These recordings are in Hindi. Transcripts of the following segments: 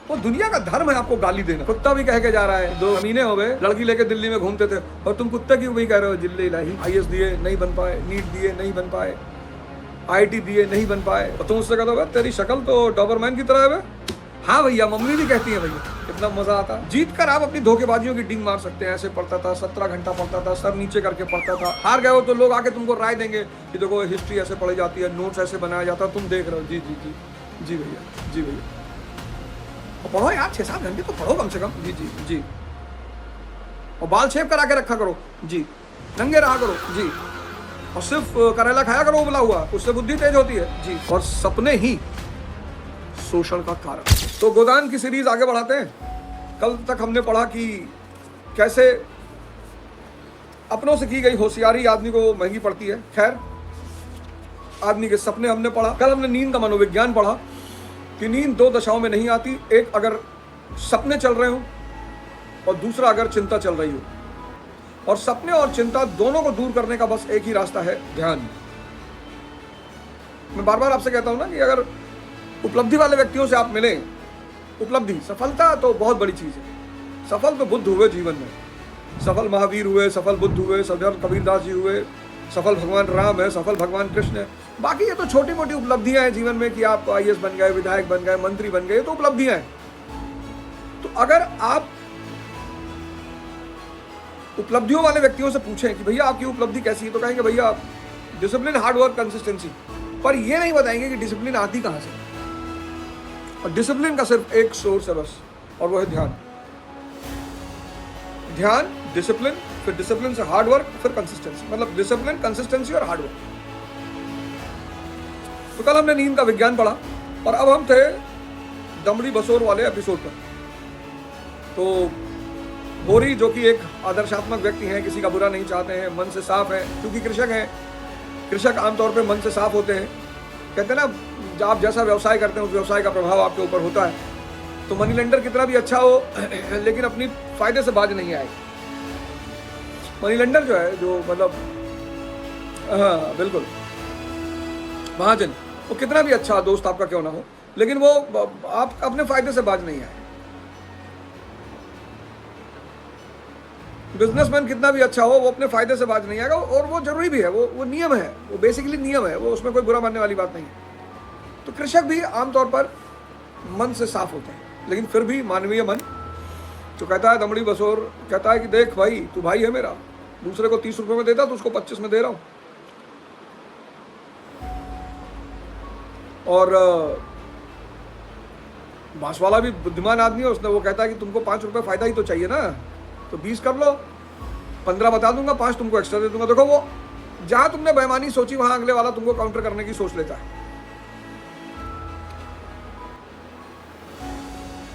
वो दुनिया का धर्म है आपको गाली देना। कुत्ता भी कह के जा रहा है, 2 महीने हो गए लड़की लेके दिल्ली में घूमते थे, और तुम कुत्ते क्यों भी कह रहे हो? जिल्ले इलाही, आईएएस दिए नहीं बन पाए, नीट दिए नहीं बन पाए, आईटी दिए नहीं बन पाए, और तुम उससे कहते हो तेरी शक्ल तो डॉबरमैन की तरह है। हाँ भैया, मम्मी भी कहती है भैया, कितना मजा आता। जीत कर आप अपनी धोखेबाजियों की डींग मार सकते हैं। ऐसे पढ़ता था, 17 घंटा पढ़ता था, सर नीचे करके पढ़ता था, हार गए हो तो लोग आके तुमको राय देंगे कि देखो हिस्ट्री ऐसे पढ़ी जाती है, नोट्स ऐसे बनाया जाता है, तुम देख रहे हो। जी जी जी जी भैया, जी भैया, और पढ़ो यार, 6-7 घंटे तो पढ़ो कम से कम। जी जी जी, और बाल शेव करा के रखा करो जी, नंगे रहा करो जी, और सिर्फ करेला खाया करो उबला हुआ, उससे बुद्धि तेज होती है जी। और सपने ही शोषण का कारण। तो गोदान की सीरीज आगे बढ़ाते हैं। कल तक हमने पढ़ा कि कैसे अपनों से की गई होशियारी आदमी को महंगी पड़ती है। खैर, आदमी के सपने हमने पढ़ा। कल हमने नींद का मनोविज्ञान पढ़ा कि नींद 2 दशाओं में नहीं आती, एक अगर सपने चल रहे हो और दूसरा अगर चिंता चल रही हो, और सपने और चिंता दोनों को दूर करने का बस एक ही रास्ता है, ध्यान। मैं बार बार आपसे कहता हूं ना कि अगर उपलब्धि वाले व्यक्तियों से आप मिलें, उपलब्धि, सफलता तो बहुत बड़ी चीज है। सफल तो बुद्ध हुए जीवन में, सफल महावीर हुए, सफल बुद्ध हुए, सफल कबीरदास जी हुए, सफल भगवान राम है, सफल भगवान कृष्ण है। बाकी ये तो छोटी मोटी उपलब्धियां हैं जीवन में कि आप आईएएस बन गए, विधायक बन गए, मंत्री बन गए, तो उपलब्धियां हैं। तो अगर आप उपलब्धियों वाले व्यक्तियों से पूछें कि भैया आपकी उपलब्धि कैसी है, तो कहेंगे भैया डिसिप्लिन, हार्डवर्क, कंसिस्टेंसी। पर ये नहीं बताएंगे कि डिसिप्लिन आती कहां से। और डिसिप्लिन का सिर्फ एक सोर्स है बस, और वो है ध्यान। ध्यान, डिसिप्लिन, फिर डिसिप्लिन से हार्डवर्क, फिर कंसिस्टेंसी। मतलब डिसिप्लिन, कंसिस्टेंसी और हार्डवर्क। तो कल हमने नींद का विज्ञान पढ़ा, और अब हम थे दमड़ी बसोर वाले एपिसोड पर। तो होरी, जो कि एक आदर्शात्मक व्यक्ति हैं, किसी का बुरा नहीं चाहते हैं, मन से साफ है, क्योंकि कृषक हैं। कृषक आमतौर पर मन से साफ होते हैं। कहते हैं ना, आप जैसा व्यवसाय करते हैं उस व्यवसाय का प्रभाव आपके ऊपर होता है। तो मनी लेंडर कितना भी अच्छा हो लेकिन अपनी फायदे से बाज नहीं आए। मनी लेंडर जो है, जो मतलब, हाँ बिल्कुल, महाजन, वो कितना भी अच्छा दोस्त आपका क्यों ना हो, लेकिन वो आप अपने फायदे से बाज नहीं आए। बिजनेसमैन कितना भी अच्छा हो, वो अपने फायदे से बाज नहीं आएगा, और वो जरूरी भी है, वो नियम है, वो बेसिकली नियम है, वो उसमें कोई बुरा मानने वाली बात नहीं है। तो कृषक भी आमतौर पर मन से साफ होते हैं, लेकिन फिर भी मानवीय मन जो कहता है, दमड़ी बसोर कहता है कि देख भाई, तू भाई है मेरा, दूसरे को 30 रुपए में देता तो उसको 25 में दे रहा हूं। और बांसवाला भी बुद्धिमान आदमी है, उसने वो कहता है कि तुमको 5 रुपए फायदा ही तो चाहिए ना, तो 20 कर लो, 15 बता दूंगा, 5 तुमको एक्स्ट्रा दे दूंगा। देखो, वो जहां तुमने बेईमानी सोची वहां अगले वाला तुमको काउंटर करने की सोच लेता है।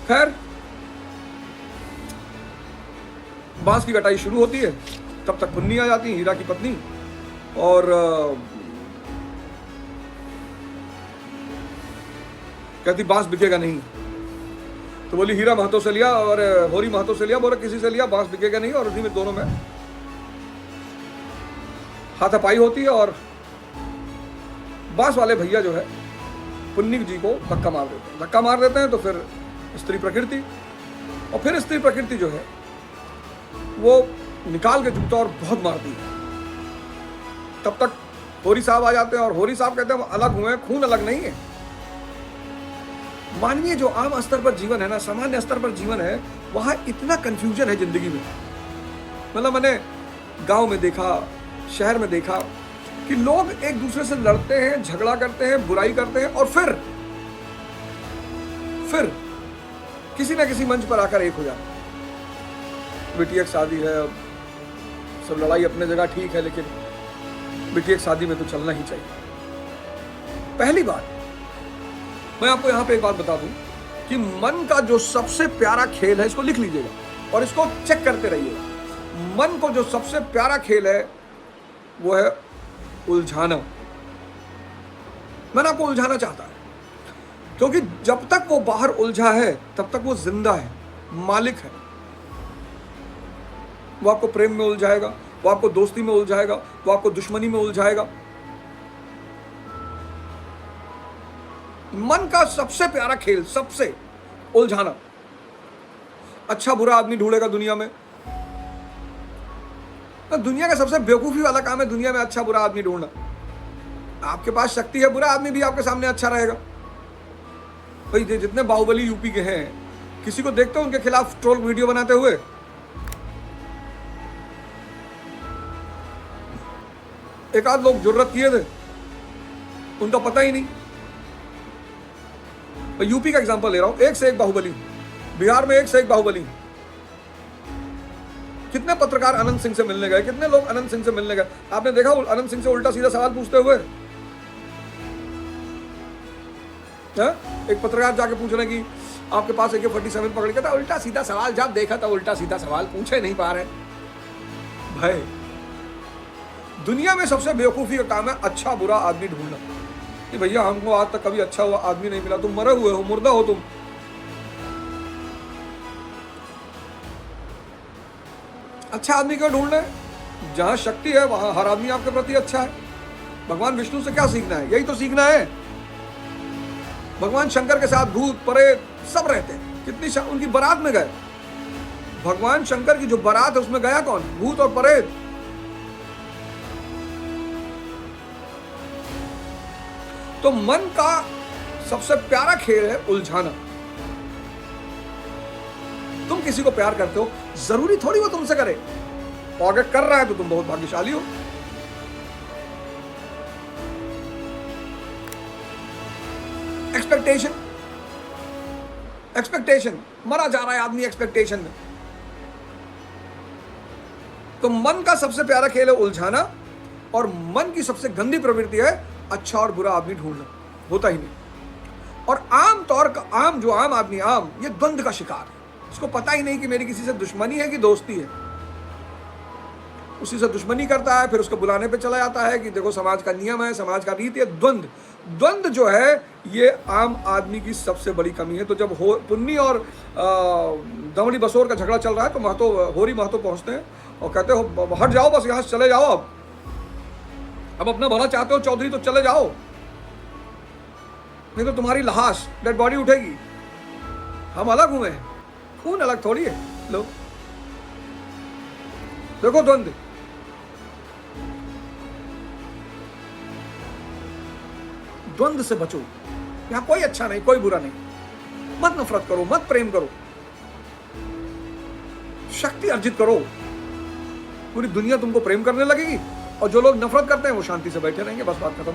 खैर, बांस की कटाई शुरू होती है, तब तक पुन्नी आ जाती है, हीरा की पत्नी, और कहती बांस बिकेगा नहीं। तो बोली हीरा महतो से लिया और होरी महतो से लिया, बोला किसी से लिया, बांस बिकेगा नहीं। और उसी में दोनों में हाथापाई होती है, और बांस वाले भैया जो है पुन्नी जी को धक्का मार देते हैं। धक्का मार देते हैं तो फिर स्त्री प्रकृति, और फिर स्त्री प्रकृति जो है वो निकाल के जूता और बहुत मारती है। तब तक होरी साहब आ जाते हैं, और होरी साहब कहते हैं हम अलग हुए, खून अलग नहीं है। मानवीय जो आम स्तर पर जीवन है ना, सामान्य स्तर पर जीवन है, वहां इतना कंफ्यूजन है जिंदगी में। मतलब मैंने गांव में देखा, शहर में देखा कि लोग एक दूसरे से लड़ते हैं, झगड़ा करते हैं, बुराई करते हैं, और फिर किसी ना किसी मंच पर आकर एक हो जाते हैं। बेटी एक शादी है, सब लड़ाई अपने जगह ठीक है, लेकिन बेटी एक शादी में तो चलना ही चाहिए। पहली बात, मैं आपको यहां पे एक बात बता दूं कि मन का जो सबसे प्यारा खेल है, इसको लिख लीजिएगा और इसको चेक करते रहिएगा। मन को जो सबसे प्यारा खेल है वो है उलझाना। मन आपको उलझाना चाहता है, क्योंकि जब तक वो बाहर उलझा है तब तक वो जिंदा है, मालिक है। वो आपको प्रेम में उलझाएगा, वो आपको दोस्ती में उलझाएगा, वो आपको दुश्मनी में उलझाएगा। मन का सबसे प्यारा खेल, सबसे उलझाना। अच्छा बुरा आदमी ढूंढेगा दुनिया में, तो दुनिया का सबसे बेवकूफी वाला काम है दुनिया में अच्छा बुरा आदमी ढूंढना। आपके पास शक्ति है, बुरा आदमी भी आपके सामने अच्छा रहेगा। भाई जितने बाहुबली यूपी के हैं, किसी को देखते हो उनके खिलाफ ट्रोल वीडियो बनाते हुए? एक आध लोग जुर्रत किए थे, उनका पता ही नहीं। मैं यूपी का एग्जांपल ले रहा हूं, एक से एक बाहुबली, बिहार में एक से एक बाहुबली। कितने पत्रकार अनंत सिंह से मिलने गए, कितने लोग अनंत सिंह से मिलने गए? आपने देखा अनंत सिंह से उल्टा सीधा सवाल पूछते हुए? एक पत्रकार जाके पूछ रहे कि आपके पास AK-47 पकड़ के था, उल्टा सीधा सवाल जब देखा था उल्टा सीधा सवाल पूछे नहीं पा रहे। भाई दुनिया में सबसे बेवकूफी का काम है अच्छा बुरा आदमी ढूंढना। कि भैया हमको आज तक कभी अच्छा हुआ आदमी नहीं मिला, तुम मरे हुए हो, मुर्दा हो तुम। अच्छा आदमी क्यों ढूंढना है? जहां शक्ति है वहां हर आदमी आपके प्रति अच्छा है। भगवान विष्णु से क्या सीखना है? यही तो सीखना है। भगवान शंकर के साथ भूत प्रेत सब रहते हैं। कितनी उनकी बारात में गए, भगवान शंकर की जो बारात है उसमें गया कौन? भूत और प्रेत। तो मन का सबसे प्यारा खेल है उलझाना। तुम किसी को प्यार करते हो, जरूरी थोड़ी वो तुमसे करे, और अगर कर रहा है तो तुम बहुत भाग्यशाली हो। एक्सपेक्टेशन, एक्सपेक्टेशन, मरा जा रहा है आदमी एक्सपेक्टेशन में। तो मन का सबसे प्यारा खेल है उलझाना, और मन की सबसे गंदी प्रवृत्ति है अच्छा और बुरा आदमी ढूंढना। होता ही नहीं। और आम तौर का आम आदमी ये द्वंद का शिकार है। उसको पता ही नहीं कि मेरी किसी से दुश्मनी है कि दोस्ती है। उसी से दुश्मनी करता है, फिर उसको बुलाने पे चला जाता है कि देखो समाज का नियम है, समाज का रीति है। द्वंद जो है ये आम आदमी की सबसे बड़ी कमी है। तो जब पुन्नी और दमड़ी बसोर का झगड़ा चल रहा है तो होरी महतो पहुंचते हैं और कहते हो हट जाओ, बस यहां से चले जाओ। अब अपना भला चाहते हो चौधरी तो चले जाओ, नहीं तो तुम्हारी लाश डेड बॉडी उठेगी। हम अलग हुए हैं, खून अलग थोड़ी है। लो देखो द्वंद। द्वंद से बचो। यहां कोई अच्छा नहीं, कोई बुरा नहीं। मत नफरत करो, मत प्रेम करो, शक्ति अर्जित करो। पूरी दुनिया तुमको प्रेम करने लगेगी, और जो लोग नफरत करते हैं वो शांति से बैठे रहेंगे। बस बात खत्म।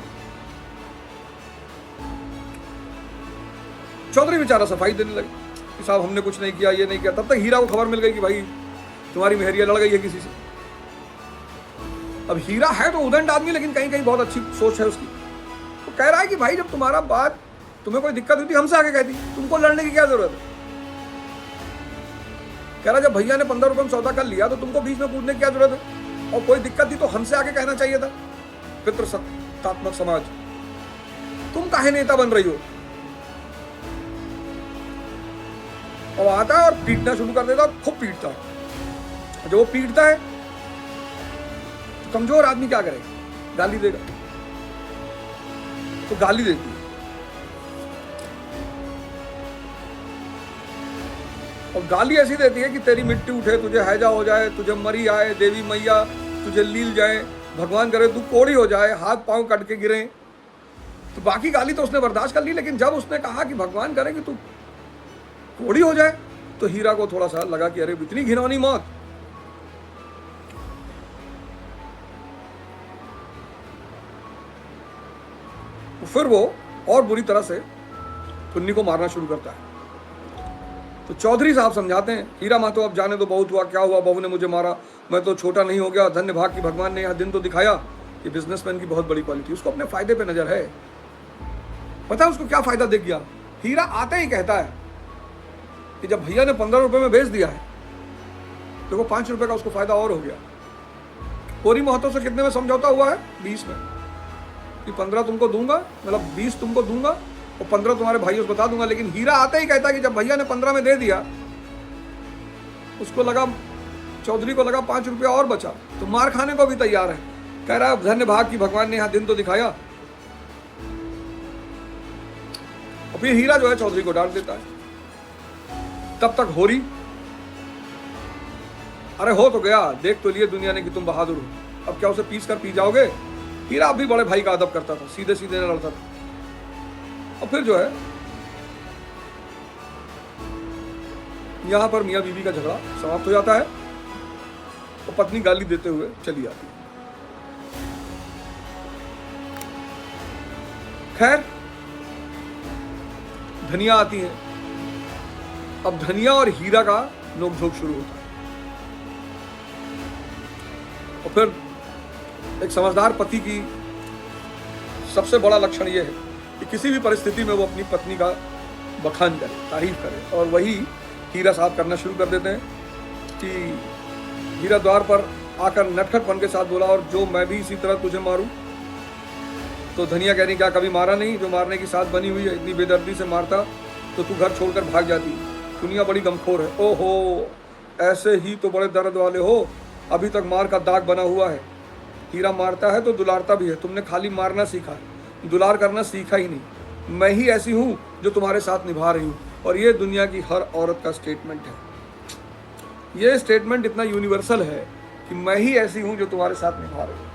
चौधरी बेचारा सफाई देने लगे कि साहब हमने कुछ नहीं किया, ये नहीं किया। तब तक हीरा को खबर मिल गई कि भाई तुम्हारी मेहरिया लड़ गई है किसी से। अब हीरा है तो उदंड आदमी, लेकिन कहीं कहीं बहुत अच्छी सोच है उसकी। वो कह रहा है कि भाई जब तुम्हारा बात, तुम्हें कोई दिक्कत हुई थी हमसे आके कहती, तुमको लड़ने की क्या जरूरत है। कह रहा जब भैया ने 15 रुपए में सौदा कर लिया तो तुमको बीच में कूदने की क्या जरूरत है, और कोई दिक्कत थी तो हमसे आके कहना चाहिए था। पितृसत्तात्मक समाज, तुम काहे नेता बन रही हो। और आता है और पीटना शुरू कर देता, खूब पीटता है। जब वो पीटता है तो कमजोर आदमी क्या करेगा? गाली देगा। तो गाली देती है। और गाली ऐसी देती है कि तेरी मिट्टी उठे, तुझे हैजा हो जाए, तुझे मरी आए, देवी मैया तुझे लील जाए, भगवान करे तू कोड़ी हो जाए, हाथ पांव कट के गिरे। तो बाकी गाली तो उसने बर्दाश्त कर ली, लेकिन जब उसने कहा कि भगवान करे कि तू कोड़ी हो जाए, तो हीरा को थोड़ा सा लगा कि अरे इतनी घिनौनी मौत। फिर वो और बुरी तरह से पुन्नी को मारना शुरू करता है। तो चौधरी साहब समझाते हैं, हीरा महतो अब जाने दो, बहुत हुआ, क्या हुआ, बहू ने मुझे मारा, मैं तो छोटा नहीं हो गया। धन्य भाग कि भगवान ने यह दिन तो दिखाया कि बिजनेसमैन की बहुत बड़ी क्वालिटी। उसको अपने फायदे पे नजर है। पता है उसको क्या फायदा दिख गया? हीरा आते ही कहता है कि जब भैया ने 15 रुपए में बेच दिया है, देखो 5 रुपए का उसको फायदा और हो गया। होरी महतो से कितने में समझौता हुआ है? 20 में, कि 15 तुमको दूंगा, मतलब 20 तुमको दूंगा और 15 तुम्हारे भाइयों को बता दूंगा। लेकिन हीरा आते ही कहता है कि जब भैया ने 15 में दे दिया, उसको लगा, चौधरी को लगा 5 रुपया और बचा, तो मार खाने को भी तैयार है। कह रहा है धन्य भाग कि भगवान ने यहां दिन तो दिखाया। और फिर हीरा जो है चौधरी को डांट देता है। तब तक होरी, अरे हो तो गया, देख तो लिए दुनिया ने कि तुम बहादुर हो, अब क्या उसे पीस कर पी जाओगे। हीरा भी बड़े भाई का अदब करता था, सीधे सीधे न लड़ता था। और फिर जो है यहां पर मियां बीवी का झगड़ा समाप्त हो जाता है और पत्नी गाली देते हुए चली जाती है। खैर धनिया आती है। अब धनिया और हीरा का नोकझोंक शुरू होता है और फिर एक समझदार पति की सबसे बड़ा लक्षण यह है कि किसी भी परिस्थिति में वो अपनी पत्नी का बखान करे, तारीफ करे। और वही हीरा साहब करना शुरू कर देते हैं कि हीरा द्वार पर आकर नटखटपन के साथ बोला, और जो मैं भी इसी तरह तुझे मारूं। तो धनिया कह रही, क्या कभी मारा नहीं, जो मारने की साथ बनी हुई है, इतनी बेदर्दी से मारता तो तू घर छोड़कर भाग जाती। दुनिया बड़ी गमखोर है। ओहो, ऐसे ही तो बड़े दर्द वाले हो, अभी तक मार का दाग बना हुआ है। हीरा मारता है तो दुलारता भी है, तुमने खाली मारना सीखा है, दुलार करना सीखा ही नहीं। मैं ही ऐसी हूँ जो तुम्हारे साथ निभा रही हूँ। और ये दुनिया की हर औरत का स्टेटमेंट है। ये स्टेटमेंट इतना यूनिवर्सल है कि मैं ही ऐसी हूँ जो तुम्हारे साथ निभा रही हूँ।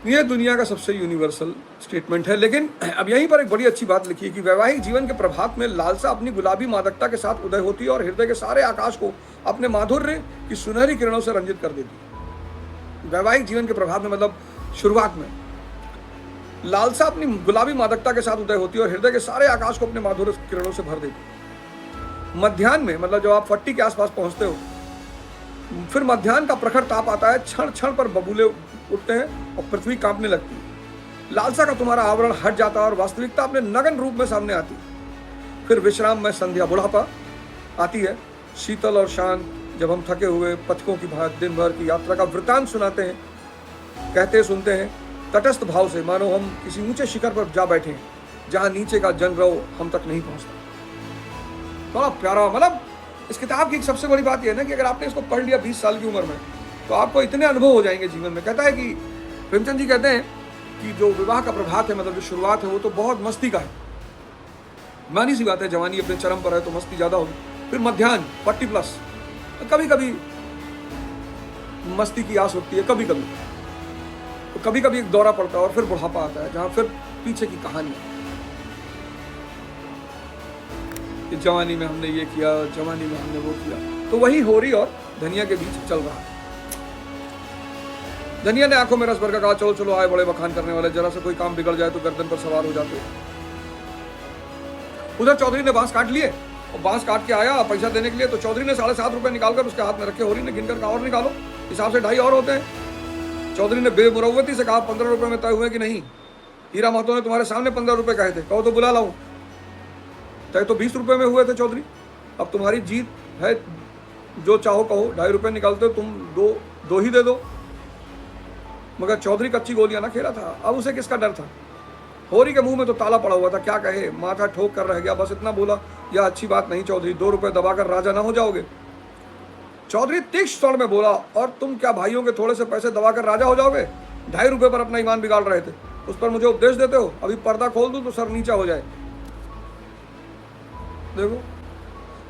ये दुनिया का सबसे यूनिवर्सल स्टेटमेंट है। लेकिन अब यहीं पर एक बड़ी अच्छी बात लिखी है कि वैवाहिक जीवन के प्रभात में लालसा अपनी गुलाबी मादकता के साथ उदय होती है और हृदय के सारे आकाश को अपने माधुर्य की सुनहरी किरणों से रंजित कर देती है। वैवाहिक जीवन के प्रभात में मतलब शुरुआत में लालसा अपनी गुलाबी मादकता के साथ उदय होती है और हृदय के सारे आकाश को अपने माधुर्य किरणों से भर देती है। मध्याह्न में मतलब जब आप फट्टी के आसपास पहुंचते हो, फिर मध्याह्न का प्रखर ताप आता है, क्षण क्षण पर बबूले उठते हैं और पृथ्वी कांपने लगती है। लालसा का तुम्हारा आवरण हट जाता है और वास्तविकता अपने नग्न रूप में सामने आती है। फिर विश्राम में संध्या बुढ़ापा आती है, शीतल और शांत, जब हम थके हुए पथिकों की भांति दिन भर की यात्रा का वृतांत सुनाते हैं, कहते सुनते हैं तटस्थ भाव से, मानो हम किसी ऊंचे शिखर पर जा बैठे हैं जहां नीचे का जनरव हम तक नहीं पहुंचता। बड़ा प्यारा, मतलब इस किताब की एक सबसे बड़ी बात यह है ना कि अगर आपने इसको पढ़ लिया 20 साल की उम्र में तो आपको इतने अनुभव हो जाएंगे जीवन में। कहता है कि प्रेमचंद जी कहते हैं कि जो विवाह का प्रभात है, मतलब जो शुरुआत है, वो तो बहुत मस्ती का है। मानी सी बात है, जवानी अपने चरम पर है तो मस्ती ज्यादा होगी। फिर मध्याह्न 40+, कभी कभी मस्ती की आस होती है, कभी कभी तो कभी कभी एक दौरा पड़ता है और फिर बुढ़ापा आता है जहां फिर पीछे की कहानी है कि जवानी में हमने ये किया, जवानी में हमने वो किया। तो वही होरी और धनिया के बीच चल रहा है। धनिया ने आंखों में रस भर कर कहा, चलो चलो आए बड़े बखान करने वाले, जरा सा कोई काम बिगड़ जाए तो गर्दन पर सवार हो जाते। उधर चौधरी ने बांस काट लिए और बांस काट के आया पैसा देने के लिए, तो चौधरी ने 7.5 रुपए निकालकर उसके हाथ में रखे। होरी ने गिनकर कहा, और निकालो, हिसाब से 2.5 और होते हैं। चौधरी ने बेमुरव्वती से कहा, 15 रुपए में तय हुए कि नहीं? हीरा महतो ने तुम्हारे सामने 15 रुपए कहे थे, कहो तो बुला लाऊं। तय तो 20 रुपए में हुए थे चौधरी, अब तुम्हारी जीत है, जो चाहो कहो, 2.5 रुपए निकालते हो तुम, दो ही दे दो। मगर चौधरी कच्ची गोलियां ना खेला था, अब उसे किसका डर था? होरी के मुंह में तो ताला पड़ा हुआ था, क्या कहे, माथा ठोक कर रह गया। बस इतना बोला, यह अच्छी बात नहीं चौधरी, 2 रुपए दबाकर राजा ना हो जाओगे। चौधरी तीक्ष्ण स्वर में बोला, और तुम क्या भाइयों के थोड़े से पैसे दबाकर राजा हो जाओगे? 2.5 रुपए पर अपना ईमान बिगाड़ रहे थे, उस पर मुझे उपदेश देते हो? अभी पर्दा खोल दूं तो सर नीचा हो जाए। देखो,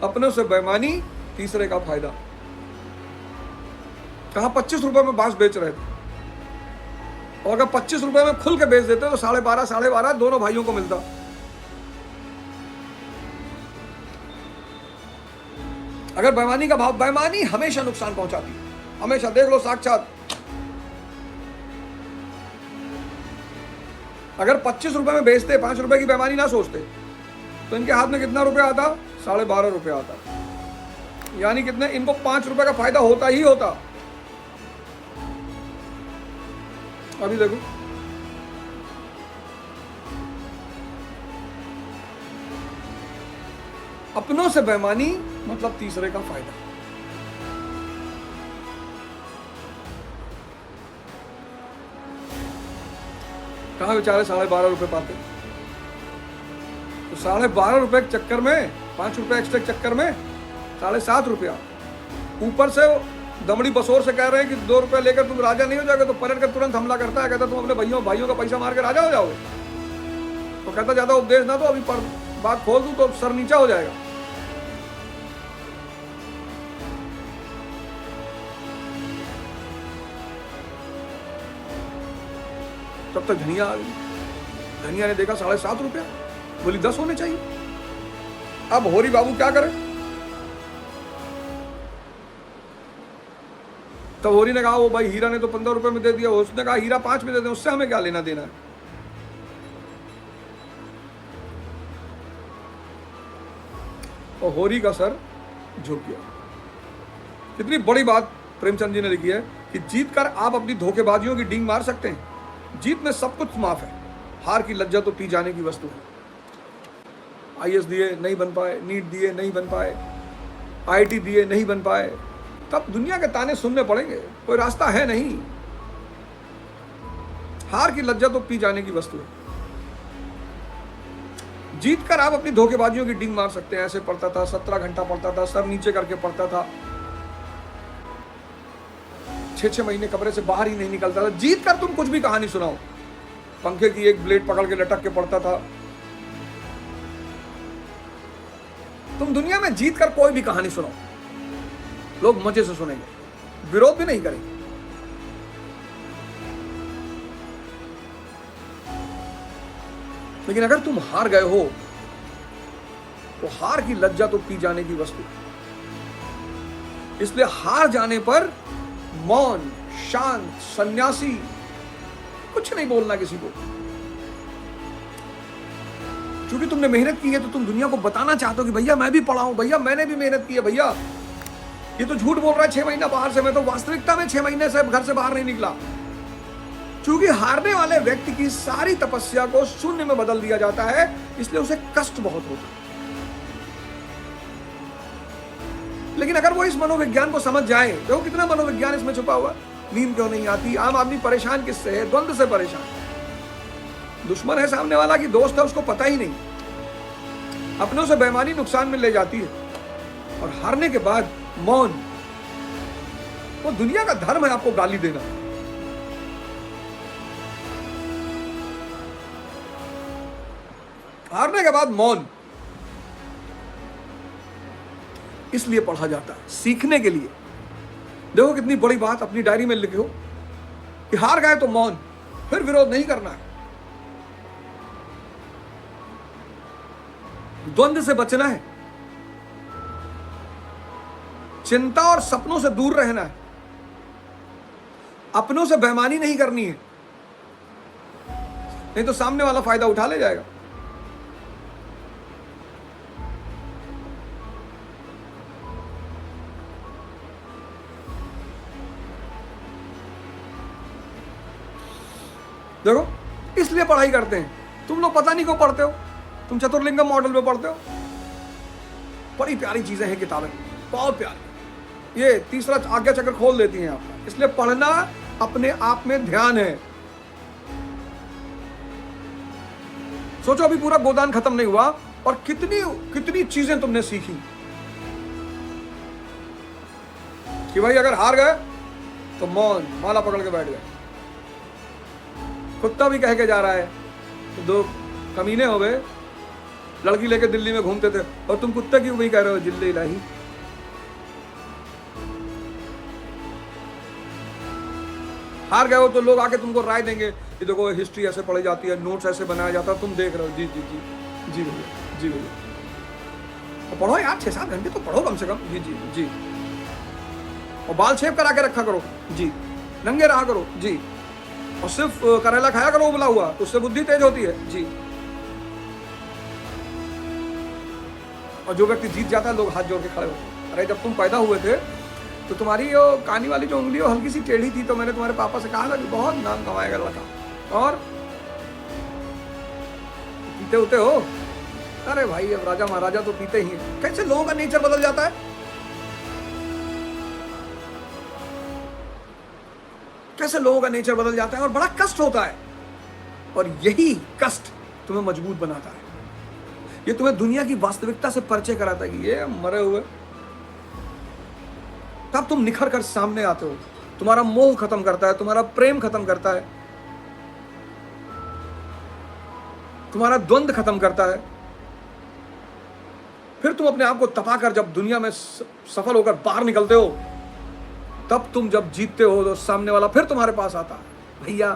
अपनों से बेईमानी, तीसरे का फायदा। कहा 25 रुपए में बांस बेच रहे थे, और अगर 25 रुपए में खुल के बेच देते तो 12.5 दोनों भाइयों को मिलता। अगर बेईमानी का भाव, बेईमानी हमेशा नुकसान पहुंचाती है, हमेशा। देख लो साक्षात, अगर 25 रुपए में बेचते, 5 रुपए की बेईमानी ना सोचते, तो इनके हाथ में कितना रुपया आता? 12.5 रुपये आता। यानी कितने? इनको 5 रुपए का फायदा होता ही होता। अभी देखो, अपनों से बेईमानी मतलब तीसरे का फायदा। कहां बेचारे 12.5 रुपए पाते? तो 12.5 रुपए के चक्कर में, 5 रुपए एक्स्ट्रा के चक्कर में 7.5 रुपया। ऊपर से दमड़ी बसोर से कह रहे हैं कि 2 रुपए लेकर तुम राजा नहीं हो जाओगे, तो पलट कर तुरंत हमला करता है, कहता तुम अपने भाइयों का पैसा मार के राजा हो जाओगे। तो कहता ज्यादा उपदेश ना दो, अभी बात खोल दूं तो सर नीचा हो जाएगा। तब तक धनिया आ गई। धनिया ने देखा 7.5 रुपया, बोली 10 होने चाहिए। अब होरी बाबू क्या करे? तब होरी ने कहा वो भाई हीरा ने तो 15 रुपए में दे दिया, उसने कहा हीरा 5 में दे दे, उससे हमें क्या लेना देना है। और होरी का सर झुक गया। कितनी बड़ी बात प्रेमचंद जी ने लिखी है कि जीत कर आप अपनी धोखेबाजियों की डींग मार सकते हैं, जीत में सब कुछ माफ है, हार की लज्जा तो पी जाने की वस्तु है। आईएएस दिए नहीं बन पाए, नीट दिए नहीं बन पाए, आईआईटी दिए नहीं बन पाए, तब दुनिया के ताने सुनने पड़ेंगे, कोई रास्ता है नहीं। हार की लज्जा तो पी जाने की वस्तु है। जीत कर आप अपनी धोखेबाजियों की डींग मार सकते हैं। ऐसे पढ़ता था, 17 घंटा पढ़ता था, सर नीचे करके पढ़ता था, 6-6 महीने कमरे से बाहर ही नहीं निकलता था। जीत कर तुम कुछ भी कहानी सुनाओ, पंखे की एक ब्लेड पकड़ के लटक के पढ़ता था। तुम दुनिया में जीत कर कोई भी कहानी सुनाओ, लोग मजे से सुनेंगे, विरोध भी नहीं करेंगे। लेकिन अगर तुम हार गए हो तो हार की लज्जा तो पी जाने की वस्तु। इसलिए हार जाने पर मौन, शांत, सन्यासी, कुछ नहीं बोलना किसी को। क्योंकि तुमने मेहनत की है तो तुम दुनिया को बताना चाहते हो कि भैया मैं भी पढ़ा हूं, भैया मैंने भी मेहनत की है, भैया ये तो झूठ बोल रहा है 6 महीना बाहर से, मैं तो वास्तविकता में 6 महीने से घर से बाहर नहीं निकला। क्योंकि हारने वाले व्यक्ति की सारी तपस्या को शून्य में बदल दिया जाता है, इसलिए उसे कष्ट बहुत होता है। लेकिन अगर वो इस मनोविज्ञान को समझ जाए, देखो कितना मनोविज्ञान इसमें छुपा हुआ। नींद क्यों नहीं आती? आम आदमी परेशान किससे है? द्वंद्व से परेशान। दुश्मन है सामने वाला कि दोस्त है, उसको पता ही नहीं। अपनों से बेईमानी नुकसान में ले जाती है। और हारने के बाद मौन, वो दुनिया का धर्म है आपको गाली देना। हारने के बाद मौन इसलिए पढ़ा जाता है, सीखने के लिए। देखो कितनी बड़ी बात अपनी डायरी में लिखे हो कि हार गए तो मौन, फिर विरोध नहीं करना है, द्वंद्व से बचना है, चिंता और सपनों से दूर रहना है, अपनों से बेईमानी नहीं करनी है, नहीं तो सामने वाला फायदा उठा ले जाएगा। देखो इसलिए पढ़ाई करते हैं। तुम लोग पता नहीं क्यों पढ़ते हो, तुम चतुर्लिंगम मॉडल में पढ़ते हो। बड़ी प्यारी चीजें हैं किताबें, बहुत प्यारी। ये तीसरा आज्ञा चक्र खोल देती हैं आपका। इसलिए पढ़ना अपने आप में ध्यान है। सोचो अभी पूरा गोदान खत्म नहीं हुआ और कितनी कितनी चीजें तुमने सीखी कि भाई अगर हार गए तो मौन, माला पकड़ के बैठ गए। कुत्ता भी कह के जा रहा है, तो 2 कमीने हो गए, लड़की लेके दिल्ली में घूमते थे, और तुम कुत्ते क्यों वही कह रहे हो जिल्ले इलाही। हार गए हो तो लोग आके तुमको राय देंगे कि देखो हिस्ट्री ऐसे पढ़ी जाती है, नोट्स ऐसे बनाया जाता है, तुम देख रहे हो। जी जी जी जी भैया, जी भैया। तो पढ़ो यार, 6-7 घंटे तो पढ़ो कम से कम। जी जी जी। और बाल शेप करा के रखा करो जी, नंगे रहा करो जी, और सिर्फ करेला खाया करो उबला हुआ, उससे बुद्धि तेज होती है जी। और जो व्यक्ति जीत जाता है लोग हाथ जोड़ के खड़े होते हैं। अरे जब तुम पैदा हुए थे तो तुम्हारी वो कानी वाली जो उंगली हल्की सी टेढ़ी थी, तो मैंने तुम्हारे पापा से कहा था कि बहुत नाम कमाएगा लड़का, और पीते होते हो। अरे भाई अब राजा महाराजा तो पीते ही हैं। कैसे लोगों का नेचर बदल जाता है, कैसे लोगों का नेचर बदल जाता है, और बड़ा कष्ट होता है। और यही कष्ट तुम्हें मजबूत बनाता है। ये तुम्हें दुनिया की वास्तविकता से परिचय कराता है कि ये मरे हुए, तब तुम निखर कर सामने आते हो। तुम्हारा मोह खत्म करता है, तुम्हारा प्रेम खत्म करता है, तुम्हारा द्वंद्व खत्म करता है। फिर तुम अपने आप को तपा कर जब दुनिया में सफल होकर बाहर निकलते हो, तब तुम जब जीतते हो तो सामने वाला फिर तुम्हारे पास आता है, भैया,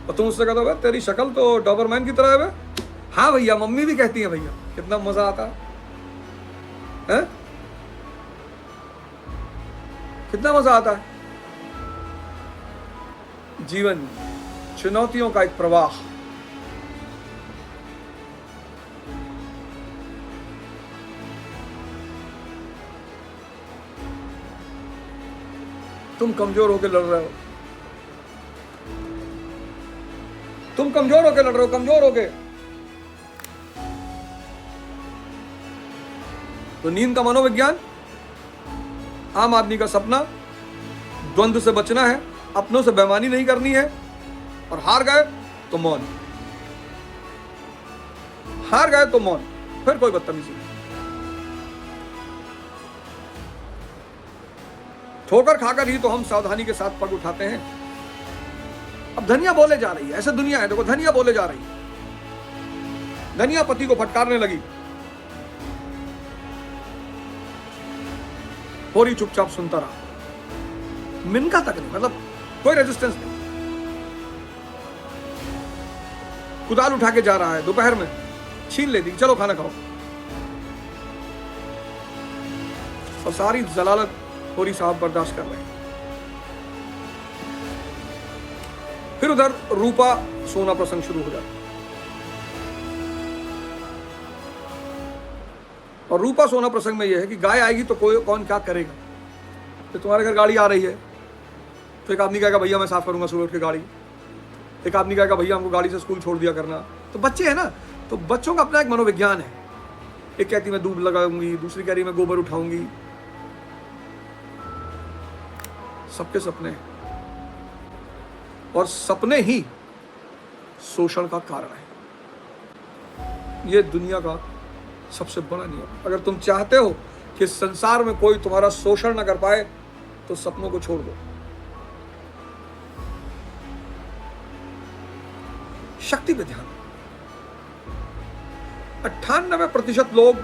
और तुम उससे कहते हो तेरी शक्ल तो डॉबरमैन की तरह है बे। हाँ भैया, मम्मी भी कहती है भैया, कितना मजा आता है, कितना मजा आता है। जीवन चुनौतियों का एक प्रवाह। तुम कमजोर होकर लड़ रहे हो, तुम कमजोर होकर लड़ रहे हो, कमजोर होकर। तो नींद का मनोविज्ञान, आम आदमी का सपना, द्वंद्व से बचना है, अपनों से बेईमानी नहीं करनी है, और हार गए तो मौन, हार गए तो मौन, फिर कोई बदतमीजी नहीं। ठोकर खाकर ही तो हम सावधानी के साथ पग उठाते हैं। अब धनिया बोले जा रही है, ऐसे दुनिया है, देखो धनिया बोले जा रही है। धनिया पति को फटकारने लगी, होरी चुपचाप सुनता रहा, मिनका तक नहीं, मतलब कोई रेजिस्टेंस नहीं। कुदाल उठा के जा रहा है, दोपहर में छीन लेती, चलो खाना खाओ, और सारी जलालत होरी साहब बर्दाश्त कर रहे हैं। फिर उधर रूपा सोना प्रसंग शुरू हो जाता, और रूपा सोना प्रसंग में यह है कि गाय आएगी तो कोई कौन क्या करेगा। तो तुम्हारे घर गाड़ी आ रही है, तो एक आदमी कहेगा भैया मैं साफ करूंगा सुबह उठ के गाड़ी, एक आदमी कहेगा भैया हमको गाड़ी से स्कूल छोड़ दिया करना। तो बच्चे हैं ना, तो बच्चों का अपना एक मनोविज्ञान है। एक कहती मैं दूध लगाऊंगी, दूसरी कह रही मैं गोबर उठाऊंगी। सबके सपने हैं, और सपने ही शोषण का कारण है। यह दुनिया का सबसे बड़ा नियम। अगर तुम चाहते हो कि संसार में कोई तुम्हारा शोषण न कर पाए, तो सपनों को छोड़ दो। शक्ति पे ध्यान। 98% लोग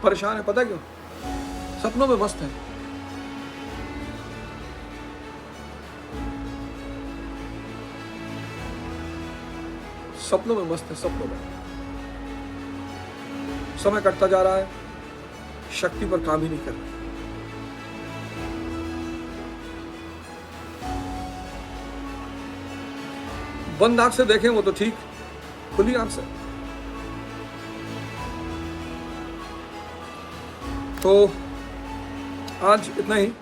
परेशान है, पता है क्यों? सपनों में मस्त है। सपनों में मस्त है, सपनों में। समय कटता जा रहा है, शक्ति पर काम ही नहीं कर रहा। बंद आंख से देखें वो तो ठीक, खुली आंख से तो आज इतना ही।